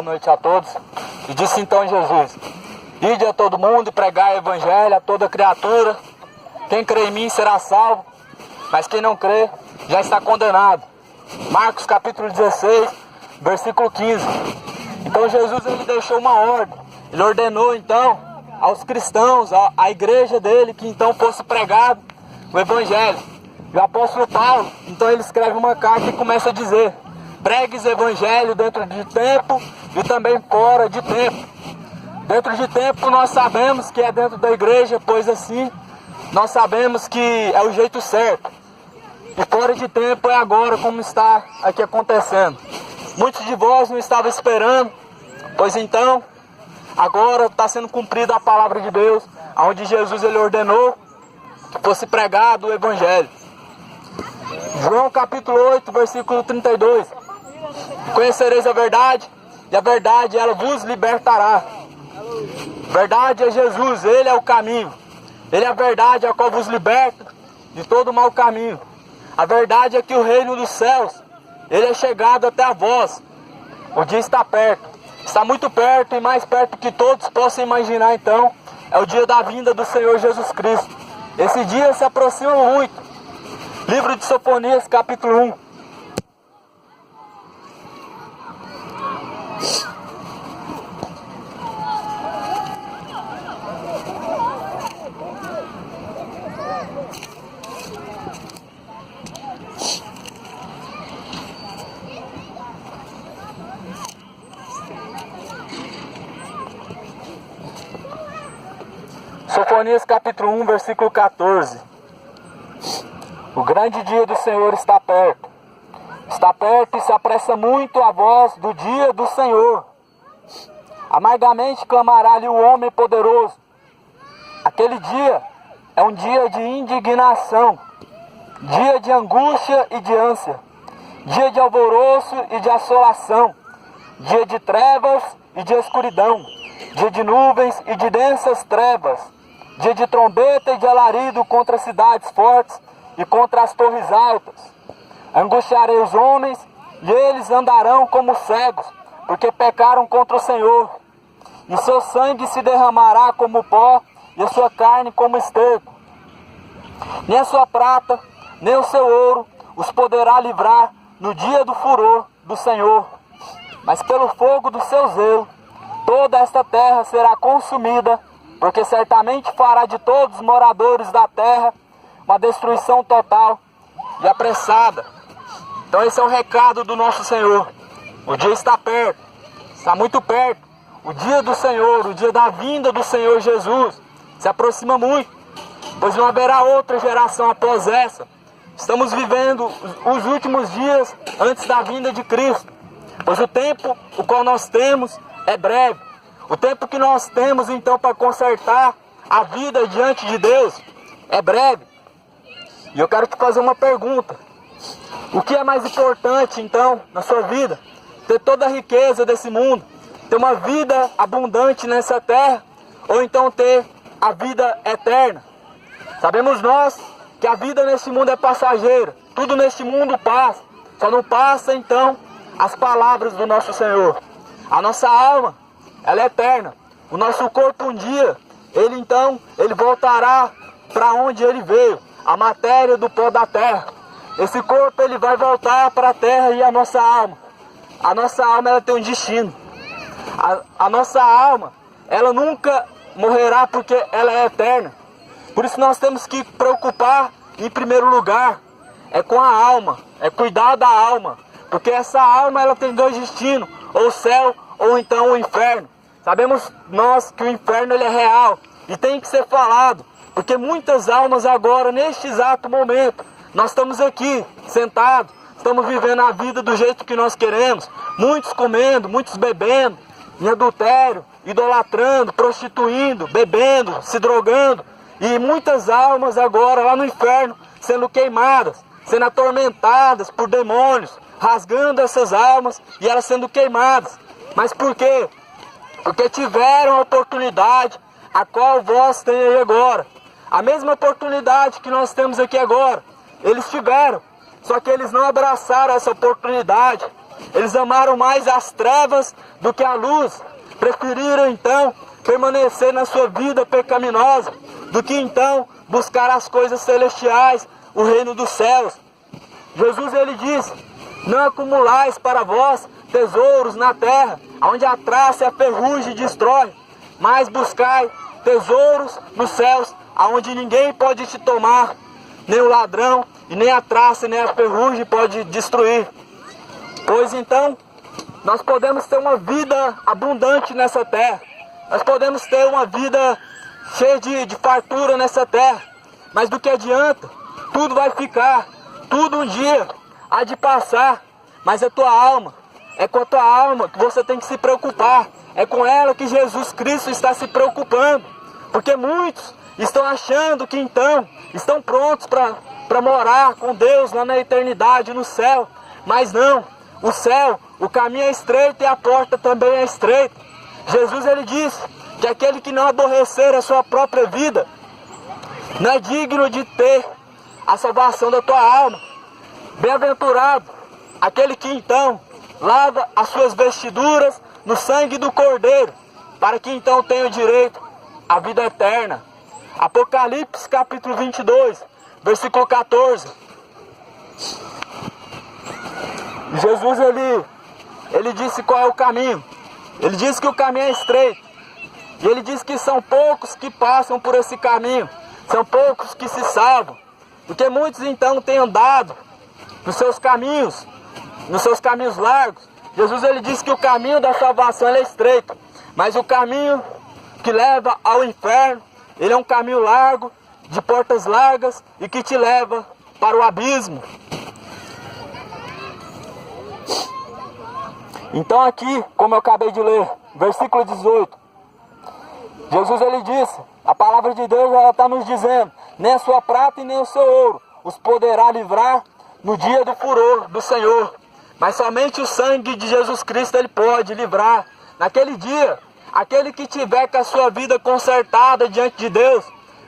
noite a todos. E disse então Jesus: ide a todo mundo e pregai o evangelho a toda criatura. Quem crê em mim será salvo, mas quem não crê já está condenado. Marcos capítulo 16, versículo 15. Então Jesus ele deixou uma ordem. Ele ordenou então aos cristãos, à igreja dele, que então fosse pregado o evangelho. E o apóstolo Paulo, então ele escreve uma carta e começa a dizer: pregues o evangelho dentro de tempo e também fora de tempo. Dentro de tempo nós sabemos que é dentro da igreja, pois assim nós sabemos que é o jeito certo. E fora de tempo é agora, como está aqui acontecendo. Muitos de vós não estavam esperando, pois então agora está sendo cumprida a palavra de Deus, onde Jesus ele ordenou que fosse pregado o evangelho. João capítulo 8, versículo 32. Conhecereis a verdade, e a verdade ela vos libertará. Verdade é Jesus, Ele é o caminho. Ele é a verdade a qual vos liberta de todo mau caminho. A verdade é que o reino dos céus, ele é chegado até a vós. O dia está perto. Está muito perto e mais perto que todos possam imaginar então. É o dia da vinda do Senhor Jesus Cristo. Esse dia se aproxima muito. Livro de Sofonias, capítulo 1. Sofonias capítulo 1, versículo 14. O grande dia do Senhor está perto. Está perto e se apressa muito a voz do dia do Senhor. Amargamente clamará-lhe o homem poderoso. Aquele dia é um dia de indignação, dia de angústia e de ânsia, dia de alvoroço e de assolação, dia de trevas e de escuridão, dia de nuvens e de densas trevas, dia de trombeta e de alarido contra as cidades fortes e contra as torres altas. Angustiarei os homens, e eles andarão como cegos, porque pecaram contra o Senhor. E seu sangue se derramará como pó, e a sua carne como esterco. Nem a sua prata, nem o seu ouro os poderá livrar no dia do furor do Senhor. Mas pelo fogo do seu zelo, toda esta terra será consumida, porque certamente fará de todos os moradores da terra uma destruição total e apressada. Então esse é o recado do nosso Senhor. O dia está perto, está muito perto. O dia do Senhor, o dia da vinda do Senhor Jesus se aproxima muito, pois não haverá outra geração após essa. Estamos vivendo os últimos dias antes da vinda de Cristo, pois o tempo o qual nós temos é breve. O tempo que nós temos então para consertar a vida diante de Deus é breve. E eu quero te fazer uma pergunta: o que é mais importante então na sua vida? Ter toda a riqueza desse mundo, ter uma vida abundante nessa terra, ou então ter a vida eterna? Sabemos nós que a vida neste mundo é passageira, tudo neste mundo passa, só não passa então as palavras do nosso Senhor. A nossa alma, ela é eterna. O nosso corpo um dia, ele voltará para onde ele veio, a matéria do pó da terra. Esse corpo ele vai voltar para a terra. E a nossa alma ela tem um destino. A nossa alma, ela nunca morrerá, porque ela é eterna. Por isso nós temos que preocupar em primeiro lugar é com a alma, é cuidar da alma, porque essa alma ela tem dois destinos, ou o céu ou então o inferno. Sabemos nós que o inferno ele é real e tem que ser falado, porque muitas almas agora, neste exato momento, nós estamos aqui sentados, estamos vivendo a vida do jeito que nós queremos, muitos comendo, muitos bebendo, em adultério, idolatrando, prostituindo, bebendo, se drogando, e muitas almas agora lá no inferno sendo queimadas, sendo atormentadas por demônios, rasgando essas almas e elas sendo queimadas. Mas por quê? Porque tiveram a oportunidade a qual vós tem aí agora. A mesma oportunidade que nós temos aqui agora, eles tiveram, só que eles não abraçaram essa oportunidade. Eles amaram mais as trevas do que a luz. Preferiram então permanecer na sua vida pecaminosa do que então buscar as coisas celestiais, o reino dos céus. Jesus ele diz: não acumulais para vós tesouros na terra, onde a traça e a ferrugem destrói, mas buscai tesouros nos céus, aonde ninguém pode te tomar, nem o ladrão, e nem a traça, nem a ferrugem pode destruir. Pois então, nós podemos ter uma vida abundante nessa terra, nós podemos ter uma vida cheia de fartura nessa terra, mas do que adianta? Tudo vai ficar, tudo um dia há de passar, mas a tua alma, é com a tua alma que você tem que se preocupar, é com ela que Jesus Cristo está se preocupando, porque muitos estão achando que então estão prontos para morar com Deus lá na eternidade, no céu, mas não, o céu, o caminho é estreito e a porta também é estreita. Jesus ele disse que aquele que não aborrecer a sua própria vida não é digno de ter a salvação da tua alma. Bem-aventurado aquele que então lava as suas vestiduras no sangue do Cordeiro, para que então tenha o direito à vida eterna. Apocalipse capítulo 22, versículo 14. Jesus ele disse qual é o caminho. Ele disse que o caminho é estreito. E ele diz que são poucos que passam por esse caminho. São poucos que se salvam. Porque muitos então têm andado nos seus caminhos largos. Jesus ele disse que o caminho da salvação é estreito. Mas o caminho que leva ao inferno, ele é um caminho largo, de portas largas e que te leva para o abismo. Então aqui, como eu acabei de ler, versículo 18, Jesus ele disse, a palavra de Deus ela está nos dizendo, nem a sua prata e nem o seu ouro os poderá livrar no dia do furor do Senhor, mas somente o sangue de Jesus Cristo ele pode livrar. Naquele dia, aquele que tiver com a sua vida consertada diante de Deus,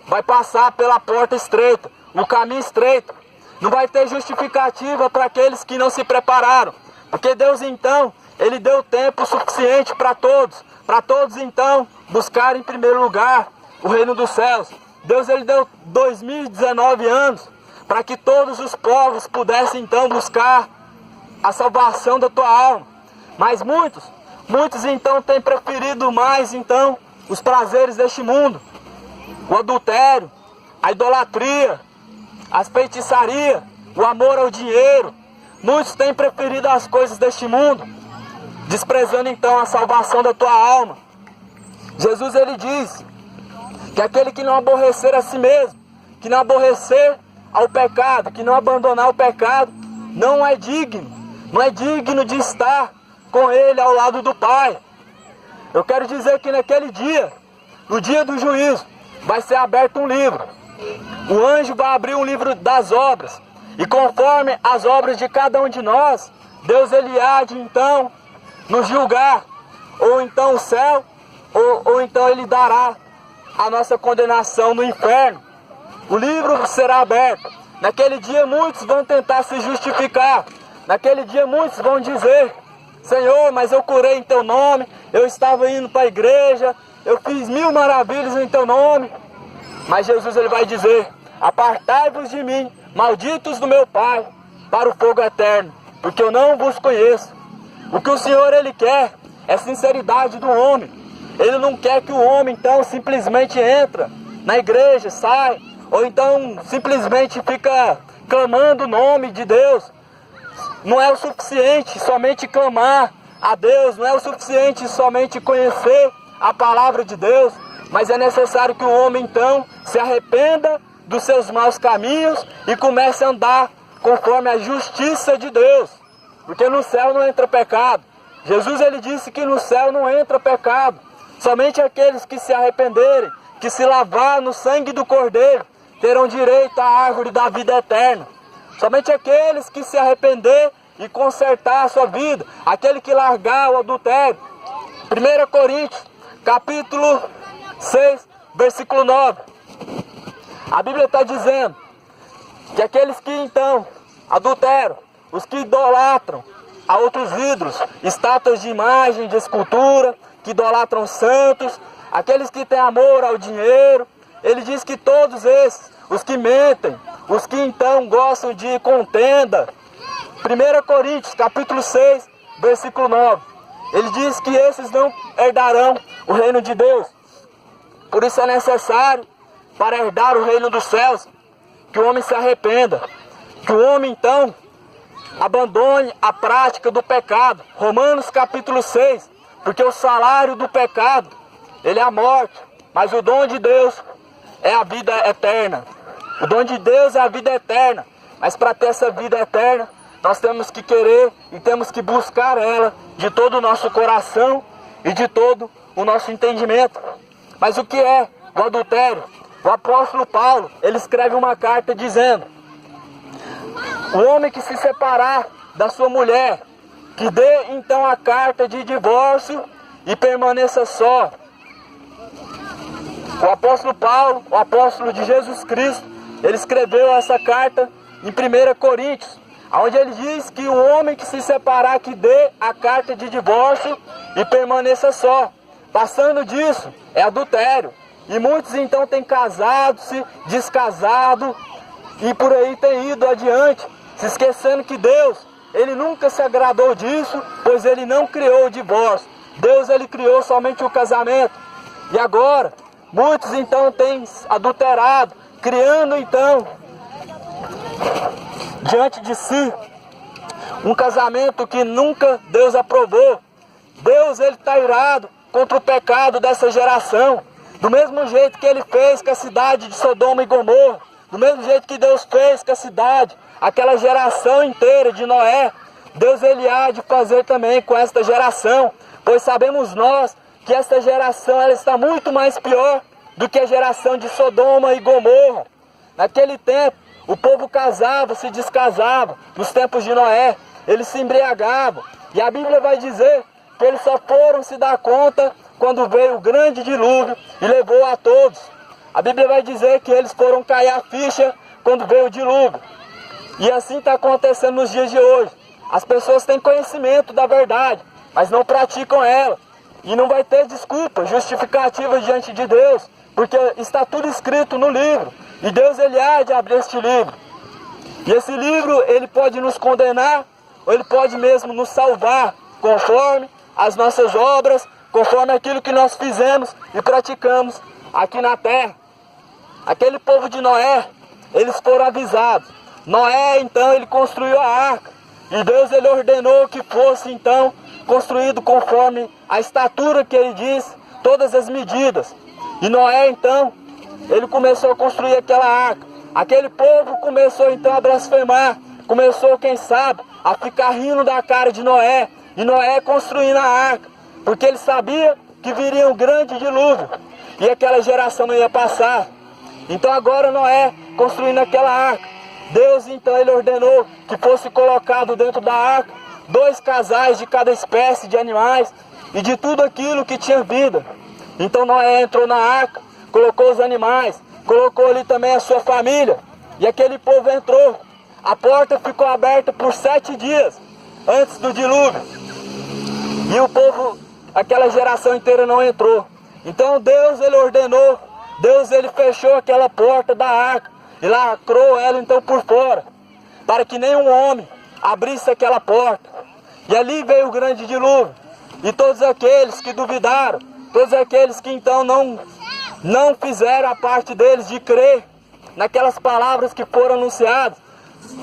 vai passar pela porta estreita, o caminho estreito. Não vai ter justificativa para aqueles que não se prepararam, porque Deus então, ele deu tempo suficiente para todos então buscarem em primeiro lugar o reino dos céus. Deus ele deu 2019 anos para que todos os povos pudessem então buscar a salvação da tua alma. Mas muitos então têm preferido mais então os prazeres deste mundo, o adultério, a idolatria, as feitiçarias, o amor ao dinheiro. Muitos têm preferido as coisas deste mundo, desprezando então a salvação da tua alma. Jesus ele diz que aquele que não aborrecer a si mesmo, que não aborrecer ao pecado, que não abandonar o pecado, não é digno de estar com ele ao lado do Pai. Eu quero dizer que naquele dia, no dia do juízo, vai ser aberto um livro. O anjo vai abrir um livro das obras, e conforme as obras de cada um de nós, Deus ele há de então nos julgar, ou então o céu, ou então ele dará a nossa condenação no inferno. O livro será aberto. Naquele dia muitos vão tentar se justificar. Naquele dia muitos vão dizer: Senhor, mas eu curei em teu nome, eu estava indo para a igreja, eu fiz 1000 maravilhas em teu nome. Mas Jesus ele vai dizer: apartai-vos de mim, malditos do meu Pai, para o fogo eterno, porque eu não vos conheço. O que o Senhor ele quer é sinceridade do homem. Ele não quer que o homem então simplesmente entra na igreja, sai, ou então simplesmente fica clamando o nome de Deus. Não é o suficiente somente clamar a Deus, não é o suficiente somente conhecer a palavra de Deus, mas é necessário que o homem então se arrependa dos seus maus caminhos e comece a andar conforme a justiça de Deus, porque no céu não entra pecado. Jesus ele disse que no céu não entra pecado, somente aqueles que se arrependerem, que se lavar no sangue do Cordeiro, terão direito à árvore da vida eterna. Somente aqueles que se arrepender e consertar a sua vida, aquele que largar o adultério. 1 Coríntios, capítulo 6, versículo 9. A Bíblia está dizendo que aqueles que então adulteram, os que idolatram, a outros ídolos, estátuas de imagem, de escultura, que idolatram santos, aqueles que têm amor ao dinheiro. Ele diz que todos esses, os que mentem, os que então gostam de contenda. 1 Coríntios, capítulo 6, versículo 9. Ele diz que esses não herdarão o reino de Deus. Por isso é necessário, para herdar o reino dos céus, que o homem se arrependa. Que o homem então abandone a prática do pecado. Romanos capítulo 6. Porque o salário do pecado, ele é a morte. Mas o dom de Deus é a vida eterna. O dom de Deus é a vida eterna. Mas para ter essa vida eterna, nós temos que querer e temos que buscar ela de todo o nosso coração e de todo o nosso entendimento. Mas o que é o adultério? O apóstolo Paulo, ele escreve uma carta dizendo: o homem que se separar da sua mulher, que dê então a carta de divórcio e permaneça só. O apóstolo Paulo, o apóstolo de Jesus Cristo, ele escreveu essa carta em 1 Coríntios, onde ele diz que o homem que se separar, que dê a carta de divórcio e permaneça só. Passando disso, é adultério. E muitos então têm casado-se, descasado, e por aí têm ido adiante, se esquecendo que Deus, ele nunca se agradou disso, pois ele não criou o divórcio. Deus, ele criou somente o casamento. E agora, muitos então têm adulterado, criando então diante de si um casamento que nunca Deus aprovou. Deus, ele está irado contra o pecado dessa geração, do mesmo jeito que ele fez com a cidade de Sodoma e Gomorra, do mesmo jeito que Deus fez com a cidade, aquela geração inteira de Noé. Deus, ele há de fazer também com esta geração, pois sabemos nós que esta geração, ela está muito mais pior do que a geração de Sodoma e Gomorra. Naquele tempo, o povo casava, se descasava. Nos tempos de Noé, eles se embriagavam. E a Bíblia vai dizer que eles só foram se dar conta quando veio o grande dilúvio e levou a todos. A Bíblia vai dizer que eles foram cair a ficha quando veio o dilúvio. E assim está acontecendo nos dias de hoje. As pessoas têm conhecimento da verdade, mas não praticam ela. E não vai ter desculpa, justificativa diante de Deus, porque está tudo escrito no livro. E Deus, ele há de abrir este livro. E esse livro, ele pode nos condenar, ou ele pode mesmo nos salvar, conforme as nossas obras, conforme aquilo que nós fizemos e praticamos aqui na terra. Aquele povo de Noé, eles foram avisados. Noé, então, ele construiu a arca. E Deus, ele ordenou que fosse, então, construído conforme a estatura que ele diz, todas as medidas. E Noé, então, ele começou a construir aquela arca. Aquele povo começou, então, a blasfemar. Começou, quem sabe, a ficar rindo da cara de Noé. E Noé construindo a arca, porque ele sabia que viria um grande dilúvio. E aquela geração não ia passar. Então agora Noé construindo aquela arca. Deus, então, ele ordenou que fosse colocado dentro da arca 2 casais de cada espécie de animais e de tudo aquilo que tinha vida. Então Noé entrou na arca, colocou os animais, colocou ali também a sua família. E aquele povo entrou. A porta ficou aberta por 7 dias antes do dilúvio. E o povo, aquela geração inteira não entrou. Então Deus, ele ordenou, Deus, ele fechou aquela porta da arca e lacrou ela então por fora, para que nenhum homem abrisse aquela porta. E ali veio o grande dilúvio. E todos aqueles que duvidaram, todos aqueles que então não fizeram a parte deles de crer naquelas palavras que foram anunciadas,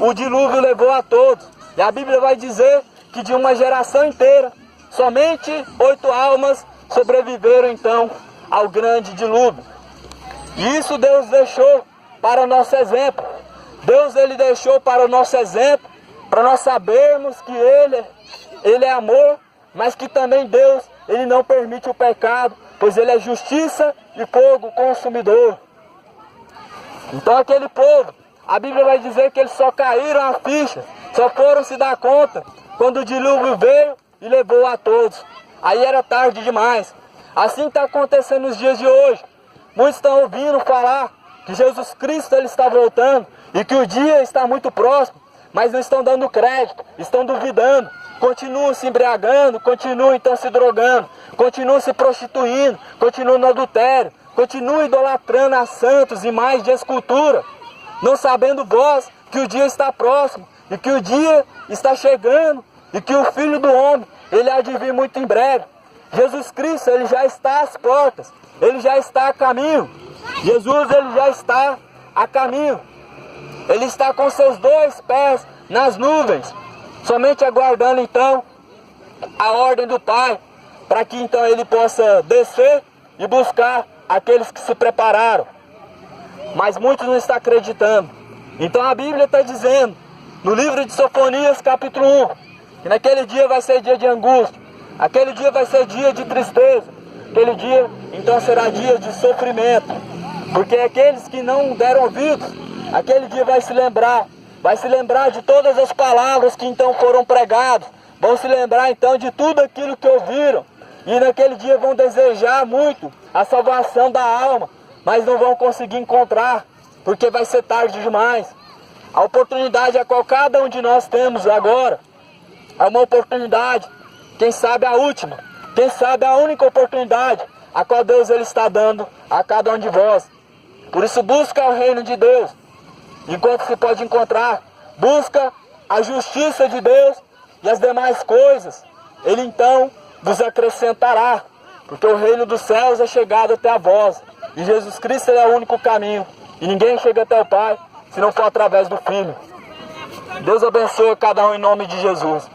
o dilúvio levou a todos. E a Bíblia vai dizer que de uma geração inteira, somente 8 almas sobreviveram então ao grande dilúvio. E isso Deus deixou para o nosso exemplo. Deus, ele deixou para o nosso exemplo, para nós sabermos que Ele é amor, mas que também Deus, ele não permite o pecado, pois ele é justiça e fogo consumidor. Então aquele povo, a Bíblia vai dizer que eles só caíram a ficha, só foram se dar conta quando o dilúvio veio e levou a todos. Aí era tarde demais. Assim está acontecendo nos dias de hoje. Muitos estão ouvindo falar que Jesus Cristo, ele está voltando e que o dia está muito próximo, mas não estão dando crédito, estão duvidando. continuam se embriagando, continuam então se drogando, continuam se prostituindo, continuam no adultério, continuam idolatrando a santos e mais de escultura, não sabendo vós que o dia está próximo, e que o dia está chegando, e que o Filho do Homem, ele há de vir muito em breve. Jesus Cristo, ele já está às portas, ele já está a caminho. Jesus, ele já está a caminho. Ele está com seus 2 pés nas nuvens, somente aguardando então a ordem do Pai, para que então ele possa descer e buscar aqueles que se prepararam. Mas muitos não estão acreditando. Então a Bíblia está dizendo, no livro de Sofonias, capítulo 1, que naquele dia vai ser dia de angústia, aquele dia vai ser dia de tristeza, aquele dia então será dia de sofrimento, porque aqueles que não deram ouvidos, aquele dia vai se lembrar de todas as palavras que então foram pregadas, vão se lembrar então de tudo aquilo que ouviram, e naquele dia vão desejar muito a salvação da alma, mas não vão conseguir encontrar, porque vai ser tarde demais. A oportunidade a qual cada um de nós temos agora é uma oportunidade, quem sabe a última, quem sabe a única oportunidade a qual Deus ele está dando a cada um de vós. Por isso busca o reino de Deus, enquanto se pode encontrar, busca a justiça de Deus e as demais coisas, ele então vos acrescentará, porque o reino dos céus é chegado até a vós, e Jesus Cristo é o único caminho, e ninguém chega até o Pai se não for através do Filho. Deus abençoe cada um em nome de Jesus.